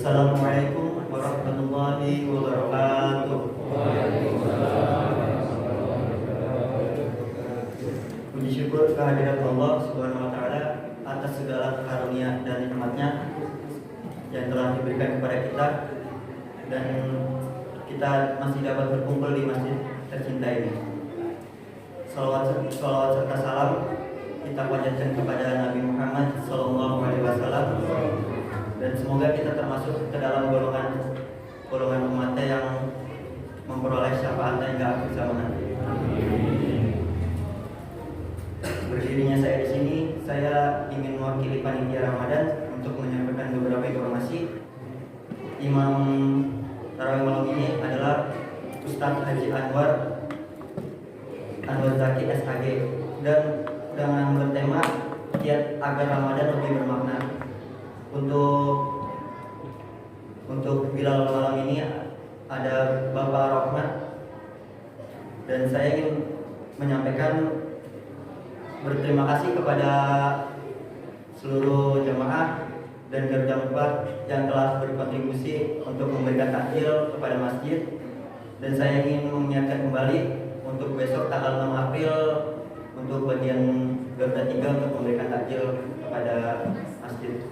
Assalamualaikum warahmatullahi wabarakatuh. Puji syukur kehadirat Allah Subhanahu wa taala atas segala karunia dan nikmat-Nya yang telah diberikan kepada kita, dan kita masih dapat berkumpul di masjid tercinta ini. Salawat serta salam kita panjatkan kepada Nabi Muhammad SAW, dan semoga kita termasuk ke dalam golongan umatnya yang memperoleh syafaat hingga akhir zaman nanti. Berdirinya saya di sini, saya ingin mewakili panitia Ramadan untuk menyampaikan beberapa informasi. Imam tarawih malam ini adalah Ustadz Haji Anwar Zaki SAG, dan dengan bertema kiat agar Ramadan lebih bermakna. Untuk Bilal malam ini ada Bapak Rahmat, dan saya ingin menyampaikan berterima kasih kepada seluruh jamaah dan Garda 4 yang telah berkontribusi untuk memberikan takjil kepada masjid, dan saya ingin mengingatkan kembali untuk besok tanggal 6 April untuk bagian Garda 3 untuk memberikan takjil kepada masjid.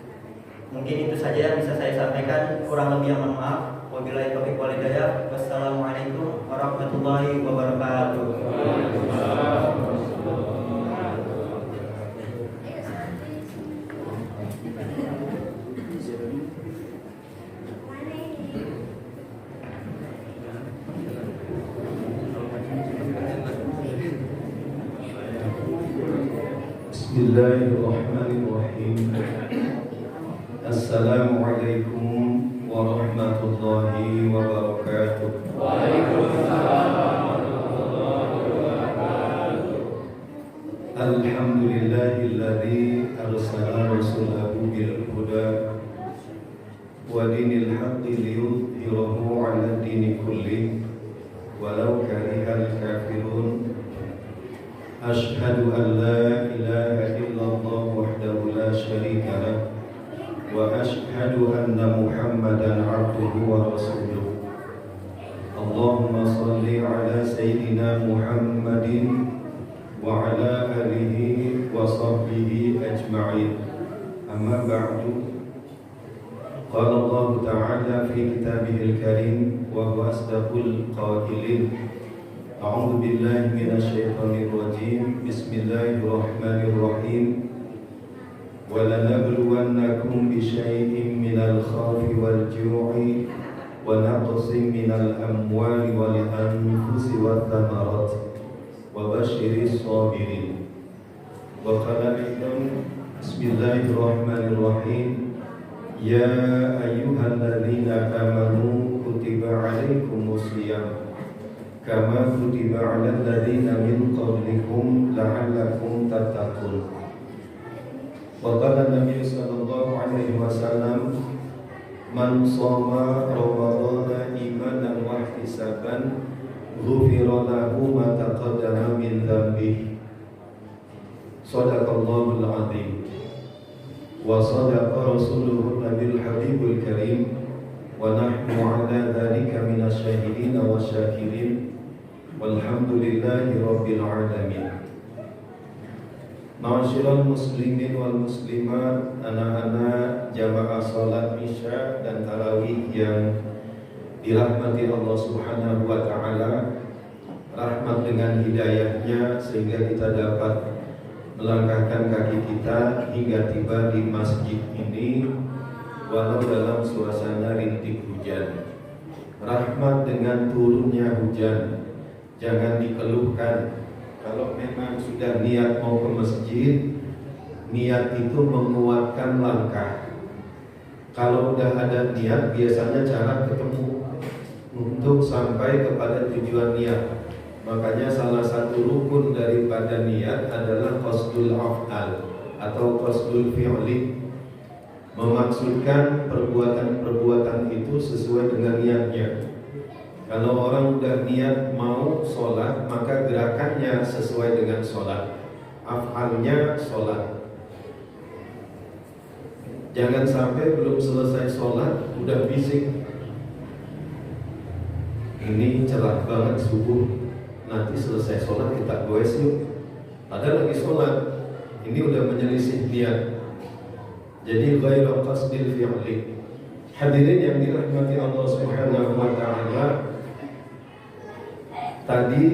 Mungkin itu saja yang bisa saya sampaikan, kurang lebih mohon maaf. Wabillahi taufiq wal hidayah. Wassalamualaikum warahmatullahi wabarakatuh. Bismillahirrahmanirrahim. Assalamualaikum warahmatullahi wabarakatuh. Waalaikumsalam warahmatullahi wabarakatuh. Alhamdulillahilladzi arsala rasulahu bil huda wa dinil haqqi liyudhhirahu 'ala dini kulli walau karihal kafirun. Ashhadu an la ilaha illallah wahdahu la syarika lah wa ashhadu anna Muhammadan abduhu wa rasuluh. Allahumma salli ala sayyidina Muhammadin wa ala alihi wa sahbihi ajma'in. Amma ba'du. Qala Allah ta'ala fi kitabihil karim wa huwa asdaqul qailin. A'udzu billahi minasyaitonir rajim. Bismillahirrahmanirrahim. وَلَنَبْلُوَنَّكُمْ بِشَيْءٍ مِنَ الْخَوْفِ وَالْجُوعِ وَنَقْصٍ مِنَ الْأَمْوَالِ وَالْأَنفُسِ وَالثَّمَرَاتِ وَبَشِّرِ الصَّابِرِينَ. وَقَالَ أيضا بسم الله الرحمن الرحيم يا أيها الذين آمنوا كتب عليكم الصيام كما كتب على الذين من قبلكم لعلكم تتقون. Waqala Nabi sallallahu alaihi wasallam man shoma ramadhana imanan wa ihtisaban ghufira lahu ma taqaddama min dhanbihi. Shadaqallahul azim wa shadaqa rasuluhu nabiyul habibul karim wa nahnu ala dhalika minasy syahidin wa syakirin walhamdulillahi rabbil alamin. Ma'asyiral muslimin wal muslimat, anak-anak jamaah salat Isya dan tarawih yang dirahmati Allah Subhanahu wa taala, rahmat dengan hidayahnya sehingga kita dapat melangkahkan kaki kita hingga tiba di masjid ini walau dalam suasana rintik hujan. Rahmat dengan turunnya hujan, jangan dikeluhkan. Kalau memang sudah niat mau ke masjid, niat itu menguatkan langkah. Kalau udah ada niat, biasanya cara ketemu untuk sampai kepada tujuan niat. Makanya salah satu rukun daripada niat adalah qasdul af'al atau qasdul fi'li, memaksudkan perbuatan-perbuatan itu sesuai dengan niatnya. Kalau orang udah niat mau sholat, maka gerakannya sesuai dengan sholat, af'alnya sholat. Jangan sampai belum selesai sholat udah bising. Ini cerah banget subuh, nanti selesai sholat kita goes yuk. Padahal lagi sholat, ini udah menyelisih niat. Jadi ghairu qasdil fi'li. Hadirin yang dirahmati Allah Subhanahu wa taala, tadi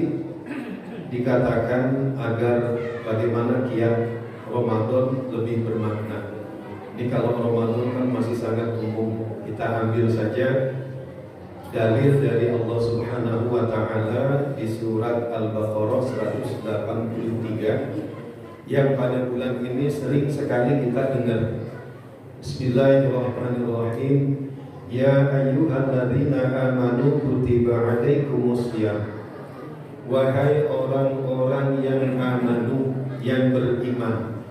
dikatakan agar bagaimana kiat Ramadan lebih bermakna. Ini kalau Ramadan kan masih sangat umum, kita ambil saja dalil dari Allah Subhanahu wa taala di surat Al-Baqarah 183 yang pada bulan ini sering sekali kita dengar. Bismillahirrahmanirrahim. Ya ayyuhalladzina amanu kutiba alaikumusiyam. Wahai orang-orang yang amanu, yang beriman.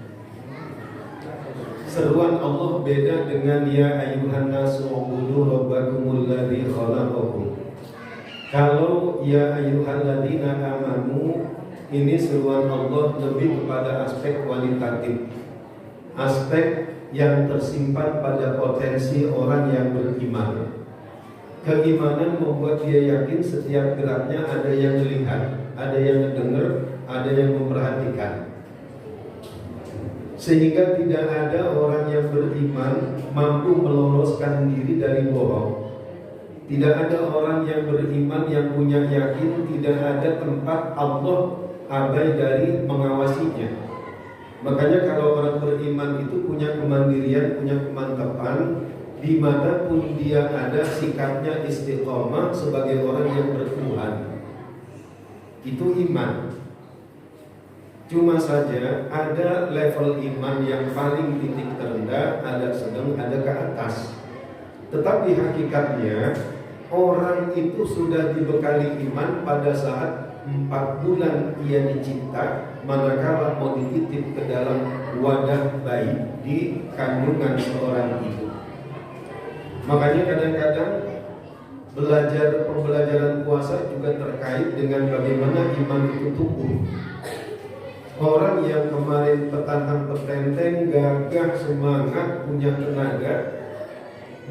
Seruan Allah beda dengan ya ayyuhan nasu ubudu rabbakumul ladzi khalaqakum. Kalau ya ayyuhalladzina amanu, ini seruan Allah lebih kepada aspek kualitatif, aspek yang tersimpan pada potensi orang yang beriman. Keimanan membuat dia yakin setiap geraknya ada yang melihat, ada yang mendengar, ada yang memperhatikan. Sehingga tidak ada orang yang beriman mampu meloloskan diri dari bohong. Tidak ada orang yang beriman yang punya yakin tidak ada tempat Allah abai dari mengawasinya. Makanya kalau orang beriman itu punya kemandirian, punya kemantapan, dimanapun dia ada sikapnya istiqomah sebagai orang yang bertuhan. Itu iman. Cuma saja ada level iman yang paling titik terendah, ada sedang, ada ke atas. Tetapi hakikatnya orang itu sudah dibekali iman pada saat 4 bulan ia dicipta, manakala mau dititip ke dalam wadah bayi di kandungan seorang ibu. Makanya kadang-kadang pembelajaran puasa juga terkait dengan bagaimana iman itu tumbuh. Orang yang kemarin petantang petenteng, gagah, semangat, punya tenaga,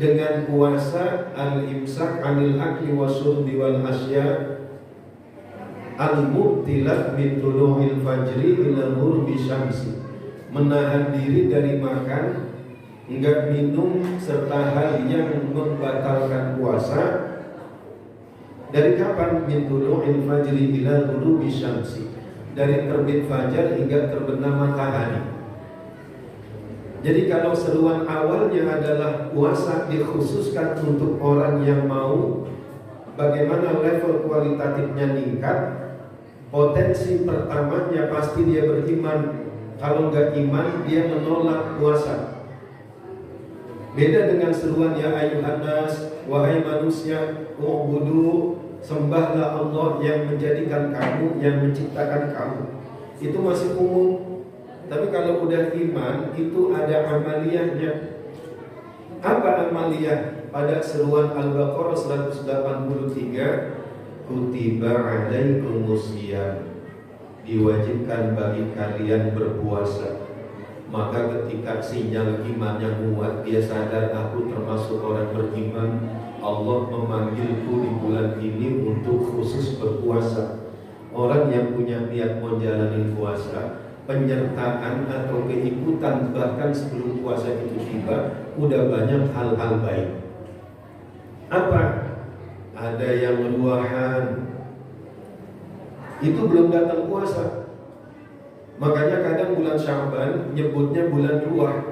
dengan puasa al-imsak anil akli wasyurbi wal asya al-mubtilat min tulu'il fajri ila ghurbi syamsi, menahan diri dari makan, enggak minum, serta hal yang membatalkan puasa. Dari kapan? Min tulu'il fajri ila ghurbi syamsi, dari terbit fajar hingga terbenam matahari. Jadi kalau seruan awalnya adalah puasa dikhususkan untuk orang yang mau bagaimana level kualitatifnya meningkat, potensi pertamanya pasti dia beriman. Kalau enggak iman, dia menolak puasa. Beda dengan seruan ya ayyuhan nas, wahai manusia, ubudu, sembahlah Allah yang menjadikan kamu, yang menciptakan kamu. Itu masih umum. Tapi kalau udah iman, itu ada amaliyahnya. Apa amaliyah? Pada seruan Al-Baqarah 183, kutiba alaikumusiyam, diwajibkan bagi kalian berpuasa. Maka ketika sinyal imannya kuat, dia sadar aku termasuk orang beriman, Allah memanggilku di bulan ini untuk khusus berpuasa. Orang yang punya niat menjalani puasa, penyertaan atau keikutan bahkan sebelum puasa itu tiba, udah banyak hal-hal baik. Apa? Ada yang ruahan, itu belum datang puasa. Makanya kadang bulan Sya'ban nyebutnya bulan ruah.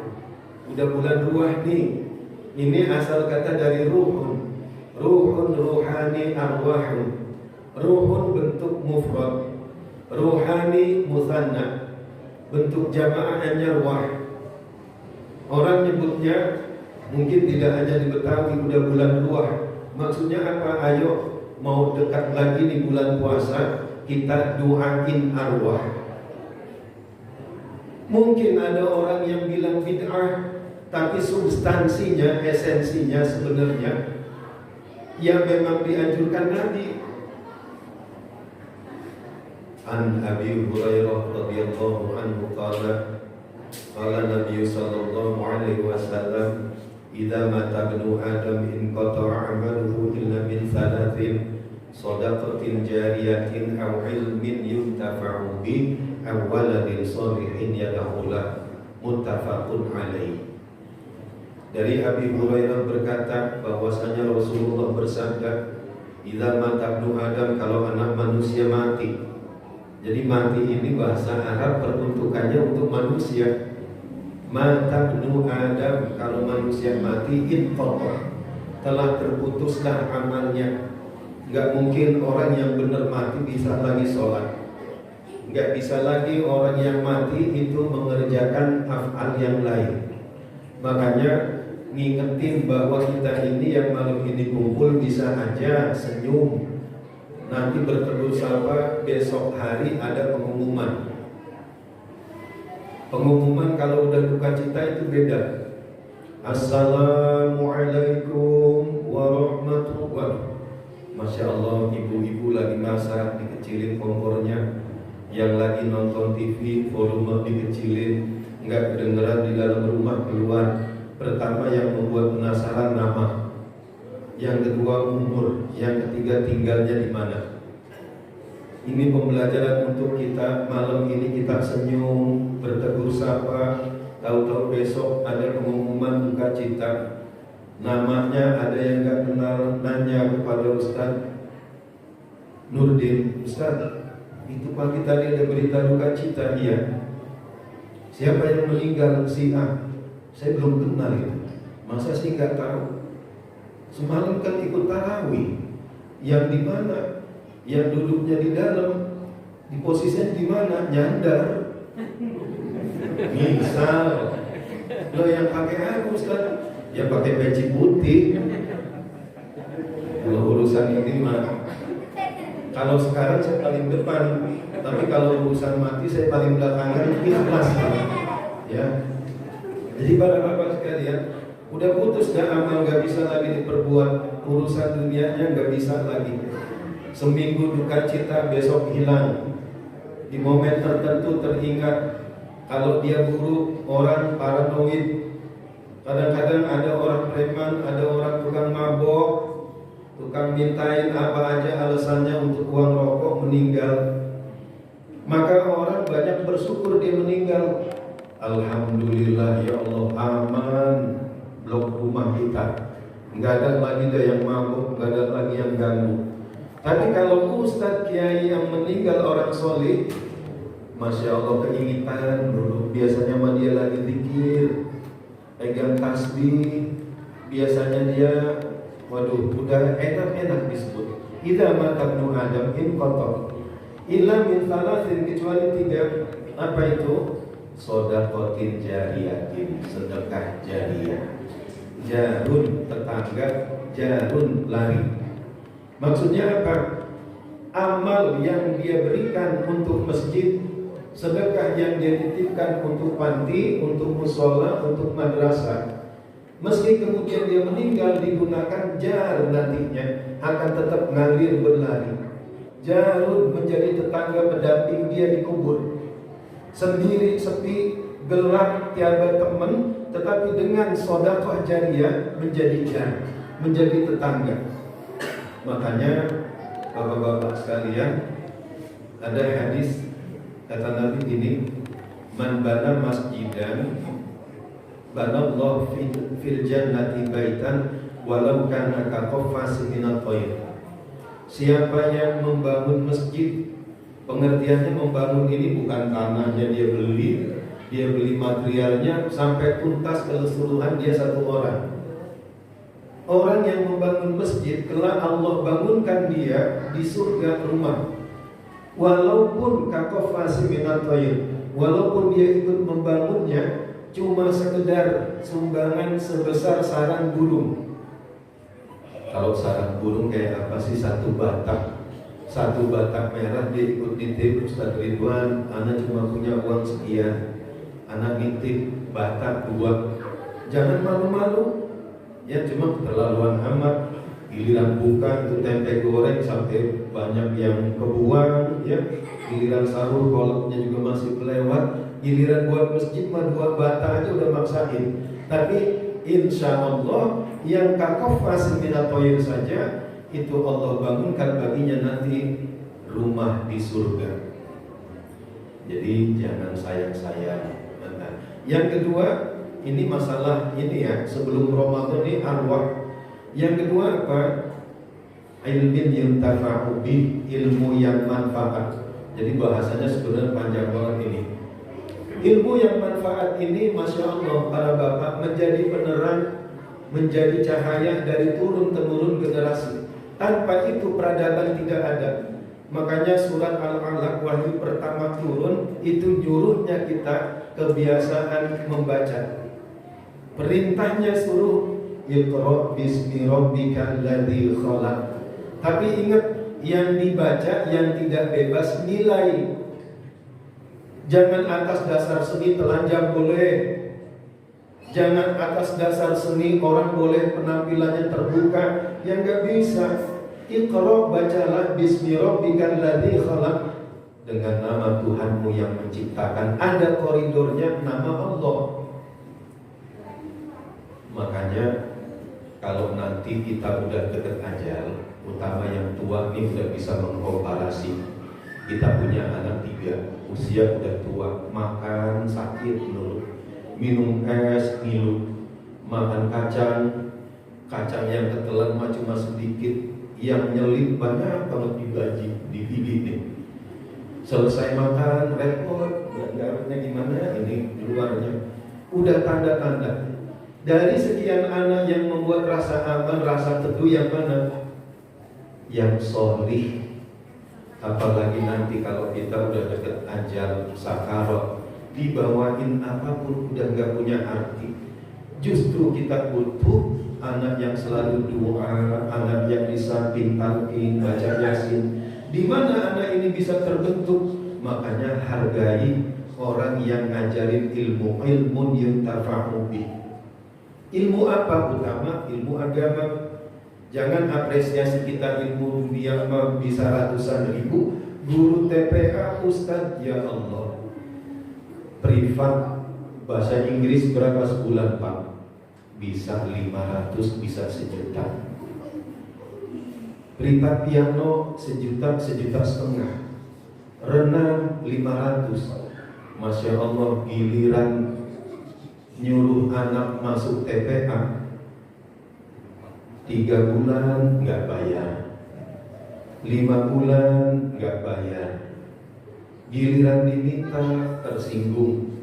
Udah bulan ruah nih. Ini asal kata dari ruhun. Ruhun, ruhani, arwahun. Ruhun bentuk mufrad, ruhani mutsanna, bentuk jamaah hanya ruah. Orang nyebutnya mungkin tidak hanya di Betawi, udah bulan ruah. Maksudnya apa? Ayo mau dekat lagi di bulan puasa, kita doain arwah. Mungkin ada orang yang bilang bid'ah, tapi substansinya, esensinya sebenarnya yang memang dianjurkan Nabi. An Abi Hurairah radhiyallahu anhu qala Qala Nabi sallallahu alaihi wasallam, "Idza mata ibnu Adam in qata'a 'amaluhu illa min thalathin, shadaqatin jariyatin aw ilmin yuntafa'u bi aw waladin shalihin yad'u lahu." Muttafaqun alaih. Dari Abi Hurairah berkata bahwasanya Rasulullah bersabda, "Idza mata ibnu Adam," kalau anak manusia mati. Jadi mati ini bahasa Arab peruntukannya untuk manusia. Mata ibnu Adam, kalau manusia mati, inqata, telah terputuslah amalnya. Enggak mungkin orang yang benar mati bisa lagi sholat. Enggak bisa lagi orang yang mati itu mengerjakan af'al yang lain. Makanya ngingetin bahwa kita ini yang malam ini kumpul bisa aja senyum. Nanti berteduh sapa, besok hari ada pengumuman. Pengumuman kalau udah duka cita itu beda. Assalamualaikum warahmatullahi wabarakatuh. Masya Allah, ibu-ibu lagi masak dikecilin kompornya. Yang lagi nonton TV volume dikecilin, nggak kedengeran di dalam rumah keluar. Pertama yang membuat penasaran nama, yang kedua umur, yang ketiga tinggalnya di mana. Ini pembelajaran untuk kita malam ini, kita senyum, bertegur sapa. Tahu-tahu besok ada pengumuman duka cita. Namanya ada yang nggak kenal, nanya kepada Ustaz Nurdin, "Ustaz, itu pagi tadi ada berita duka cita." "Iya." "Siapa yang meninggal?" "Si A." "Saya belum kenal itu." "Masa sih nggak tahu? Semalam kan ikut tarawih." "Yang di mana?" "Yang duduknya di dalam." "Di posisinya di mana?" "Nyandar." Misal, lo yang pakai aku Ustaz, ya pakai peci putih. Kalau urusan ini mah, kalau sekarang saya paling depan, tapi kalau urusan mati saya paling belakangan, ikhlas. Ya. Jadi para bapak sekalian, udah putus dah amal, gak bisa lagi diperbuat. Urusan dunianya gak bisa lagi. Seminggu duka cita, besok hilang. Di momen tertentu teringat. Kalau dia buruk, orang paranoid. Kadang-kadang ada orang preman, ada orang tukang mabok, tukang mintain apa aja alasannya untuk uang rokok, meninggal. Maka orang banyak bersyukur dia meninggal. Alhamdulillah ya Allah, aman blok rumah kita. Enggak ada lagi yang mabuk, enggak ada lagi yang ganggu. Tapi kalau Ustadz Kiai yang meninggal orang soleh, Masya Allah keingitan dulu. Biasanya mah dia lagi zikir, pegang tasbih. Biasanya dia, waduh, udah enak-enak disebut. Idza mata ibnu Adam in qata illa min thalathin, kecuali 3. Apa itu? Shadaqatin jariyatin, sedekah jariyah. Jarun tetangga, jarun lari. Maksudnya apa? Amal yang dia berikan untuk masjid, sedekah yang dia titipkan untuk panti, untuk musola, untuk madrasah. Meski kemudian dia meninggal, digunakan jar nantinya akan tetap ngalir berlari. Jarun menjadi tetangga pendamping dia di kubur. Sendiri sepi, gelap, tiada teman, tetapi dengan sedekah jariyah menjadi jar, menjadi tetangga. Makanya bapak-bapak sekalian, ada hadis kata Nabi gini, "Man bana masjidan banallahu fil jannati baitan walau kana ka qaffasin minat thair." Siapa yang membangun masjid, pengertiannya membangun ini bukan tanahnya dia beli materialnya sampai tuntas keseluruhan dia satu orang. Orang yang membangun masjid, kelak Allah bangunkan dia di surga rumah. Walaupun kakofasi minat thair, walaupun dia ikut membangunnya cuma sekedar sumbangan sebesar sarang burung. Kalau sarang burung kayak apa sih? Satu batak merah dia ikut nitip. "Ustaz Ridwan, anak cuma punya uang sekian, anak nitip batak 2. Jangan malu-malu. Ya cuma keterlaluan amat. Giliran buka itu tempe goreng sampai banyak yang kebuang, ya. Giliran sahur kolaknya juga masih kelewat. Giliran buat masjid mah 2 bata aja udah maksain. Tapi insya Allah yang kakofas minatoir saja itu Allah bangunkan baginya nanti rumah di surga. Jadi jangan sayang-sayang. Yang kedua, ini masalah ini ya, sebelum Ramadan ini arwah. Yang kedua apa? Ilmin yuntafa'u bih, ilmu yang manfaat. Jadi bahasanya sebenarnya panjang banget ini. Ilmu yang manfaat ini, Masya Allah, para bapak, menjadi penerang, menjadi cahaya dari turun-temurun generasi. Tanpa itu peradaban tidak ada. Makanya surat Al-Alaq wahyu pertama turun, itu nyuruhnya kita kebiasaan membaca. Perintahnya suruh Iqra bismi rabbikal ladzi khalaq. Tapi ingat, yang dibaca yang tidak bebas nilai. Jangan atas dasar seni telanjang boleh. Jangan atas dasar seni orang boleh penampilannya terbuka. Yang gak bisa. Iqra, bacalah bismi rabbikal ladzi khalaq, dengan nama Tuhanmu yang menciptakan. Ada koridornya, nama Allah. Makanya kalau nanti kita udah deket ajal, utama yang tua ini udah bisa mengkomparasi. Kita punya anak 3, usia udah tua, makan sakit dulu, minum es ngilu, makan kacang yang ketelan mah cuma sedikit, yang nyelip banyak banget di gigi nih. Selesai makan repot, garapnya gimana, ini luarnya udah tanda-tanda. Dari sekian anak yang membuat rasa aman, rasa teduh yang mana? Yang solih. Apalagi nanti kalau kita udah deket ajal, sakarat, dibawain apapun udah gak punya arti. Justru kita butuh anak yang selalu doa, anak yang bisa talqin, baca yasin. Di mana anak ini bisa terbentuk? Makanya hargai orang yang ngajarin ilmu, ilmun yuntafa'u bih. Ilmu apa utama? Ilmu agama. Jangan apresiasi kita ilmu dunia bisa ratusan ribu. Guru TPA, Ustadz, ya Allah, privat bahasa Inggris berapa sebulan Pak? Bisa 500, bisa 1 juta. Privat piano 1 juta, 1,5 juta. Renang 500. Masya Allah, giliran nyuruh anak masuk TPA 3 bulan nggak bayar, 5 bulan nggak bayar, giliran diminta tersinggung.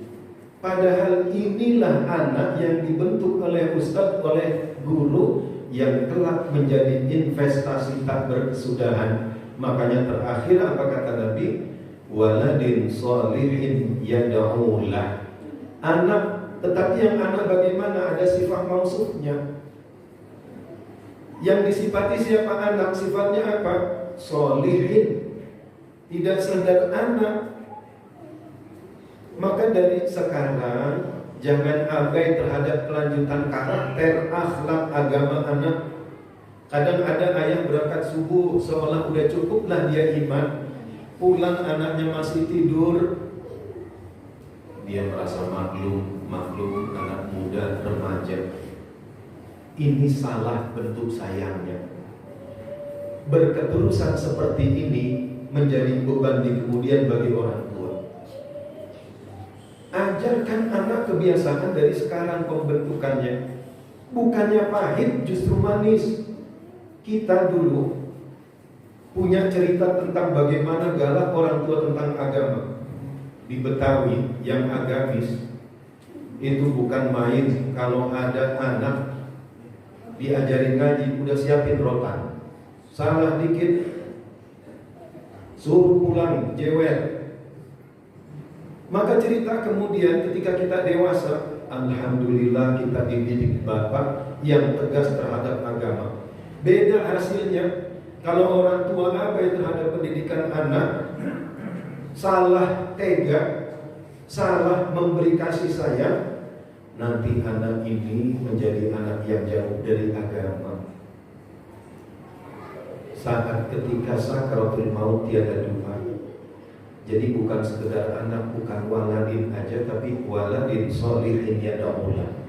Padahal inilah anak yang dibentuk oleh ustadz, oleh guru, yang kelak menjadi investasi tak berkesudahan. Makanya terakhir apa kata Nabi? Waladin sholihin yad'ulah. Anak, tetapi yang anak bagaimana? Ada sifat mausufnya. Yang disifati siapa anak? Sifatnya apa? Sholihin. Tidak sekedar anak. Maka dari sekarang jangan abai terhadap kelanjutan karakter, akhlak, agama anak. Kadang ada ayah berangkat subuh seolah udah cukuplah dia iman, pulang anaknya masih tidur, dia merasa maklum anak muda, remaja. Ini salah bentuk sayangnya. Berketerusan seperti ini menjadi beban di kemudian bagi orang tua. Ajarkan anak kebiasaan dari sekarang pembentukannya. Bukannya pahit, justru manis. Kita dulu punya cerita tentang bagaimana galak orang tua tentang agama. Di Betawi yang agamis itu bukan main. Kalau ada anak diajarin ngaji, udah siapin rotan. Salah dikit suruh pulang, jewer. Maka cerita kemudian ketika kita dewasa, alhamdulillah kita dididik bapak yang tegas terhadap agama. Beda hasilnya kalau orang tua abai terhadap pendidikan anak, salah tega, salah memberi kasih sayang, nanti anak ini menjadi anak yang jauh dari agama. saat ketika sakaratul maut tiada duka. Jadi bukan sekedar anak, bukan waladin aja, tapi waladin sholihin yad'ulah.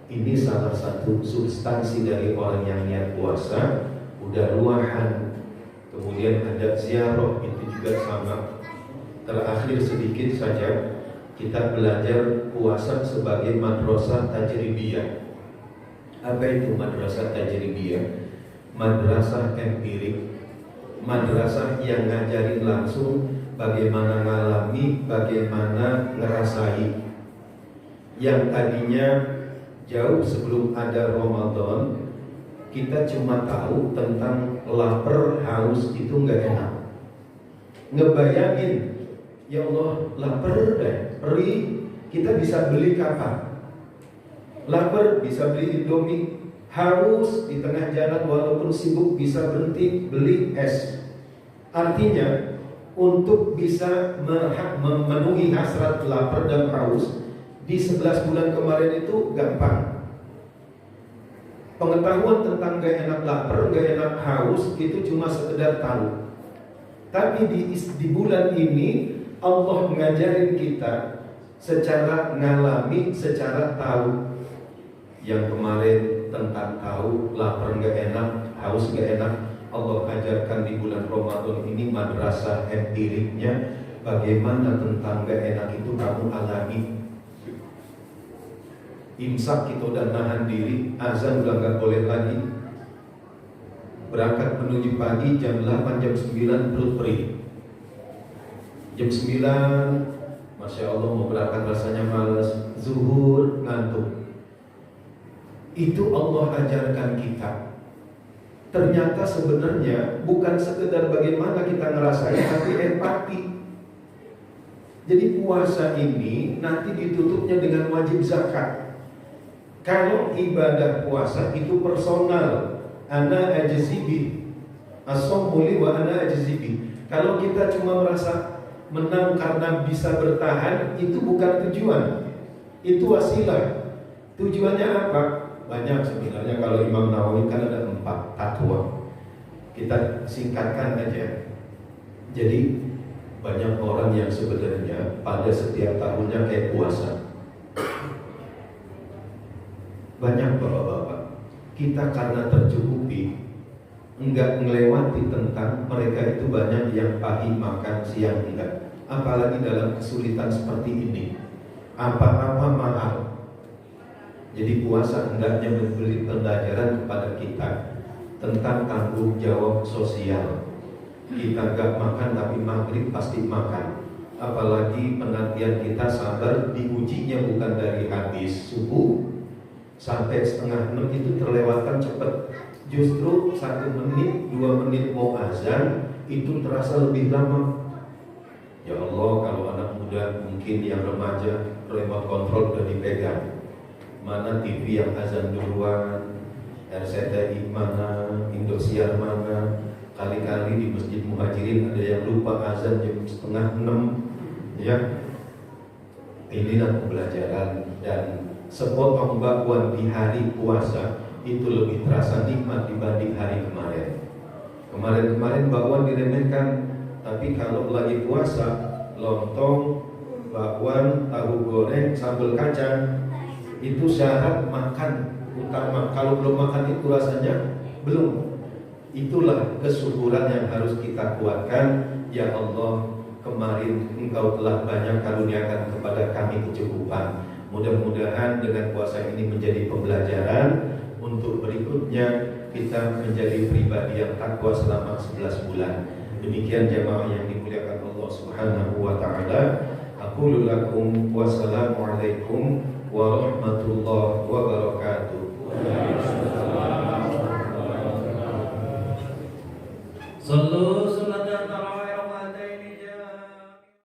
Ini salah satu substansi dari orang yang niat puasa. Udah ruahan, kemudian ada ziarah, itu juga sama. Terakhir sedikit saja, kita belajar puasa sebagai madrasah tajribiyah. Apa itu madrasah tajribiyah? Madrasah empirik, madrasah yang ngajarin langsung bagaimana ngalami, bagaimana ngerasai. Yang tadinya jauh sebelum ada Ramadan, kita cuma tahu tentang lapar, haus itu nggak enak. Ngebayangin, ya Allah lapar deh, perih, kita bisa beli kapan? Lapar bisa beli Indomie, haus di tengah jalan walaupun sibuk bisa berhenti beli es. Artinya untuk bisa memenuhi hasrat lapar dan haus di 11 bulan kemarin itu gampang. Pengetahuan tentang gak enak lapar, gak enak haus itu cuma sekedar tahu. Tapi di bulan ini Allah mengajarin kita secara ngalami, secara tahu. Yang kemarin tentang tahu lapar gak enak, haus gak enak, Allah ajarkan di bulan Ramadan ini madrasah empiriknya. Bagaimana tentang gak enak itu kamu alami. Imsak kita udah nahan diri, azan udah gak boleh lagi. Berangkat menuju pagi jam 8, jam 9 perut perih. Jam 9 Masya Allah mau berangkat rasanya malas. Zuhur ngantuk. Itu Allah ajarkan kita. Ternyata sebenarnya bukan sekedar bagaimana kita ngerasain, tapi empati. Jadi puasa ini nanti ditutupnya dengan wajib zakat. Kalau ibadah puasa itu personal, ana ajzibi, as-sawmu li wa ana ajzibi. Kalau kita cuma merasa menang karena bisa bertahan, itu bukan tujuan, itu wasilah. Tujuannya apa? Banyak sebenarnya. Kalau Imam Nawawi kan ada 4 takwa. Kita singkatkan aja. Jadi banyak orang yang sebenarnya pada setiap tahunnya kayak puasa. Banyak bapak-bapak, kita karena tercukupi, enggak melewati tentang mereka itu banyak yang pagi makan, siang tidak. Apalagi dalam kesulitan seperti ini, apa-apa mahal. Jadi puasa hendaknya memberi pembelajaran kepada kita tentang tanggung jawab sosial. Kita enggak makan tapi maghrib pasti makan. Apalagi penantian kita sabar, diujinya bukan dari habis subuh sampai setengah 6 itu terlewatkan cepat. Justru 1 menit, 2 menit mau azan itu terasa lebih lama. Ya Allah, kalau anak muda mungkin yang remaja remote control udah dipegang. Mana TV yang azan duluan, RCTI mana, Indosiar mana. Kali-kali di Masjid Muhajirin ada yang lupa azan jam setengah 6. Ya, inilah pembelajaran. Dan sepotong bakwan di hari puasa itu lebih terasa nikmat dibanding hari kemarin. Kemarin bakwan diremehkan, tapi kalau lagi puasa, lontong, bakwan, tahu goreng, sambal kacang itu syarat makan utama. Kalau belum makan itu rasanya belum. Itulah kesyukuran yang harus kita kuatkan. Ya Allah, kemarin Engkau telah banyak karuniakan kepada kami kecukupan. Mudah-mudahan dengan puasa ini menjadi pembelajaran untuk berikutnya kita menjadi pribadi yang takwa selama 11 bulan. Demikian jamaah yang dimuliakan Allah Subhanahu wa taala. Aqulu lakum wassalamualaikum warahmatullahi wabarakatuh. Sallu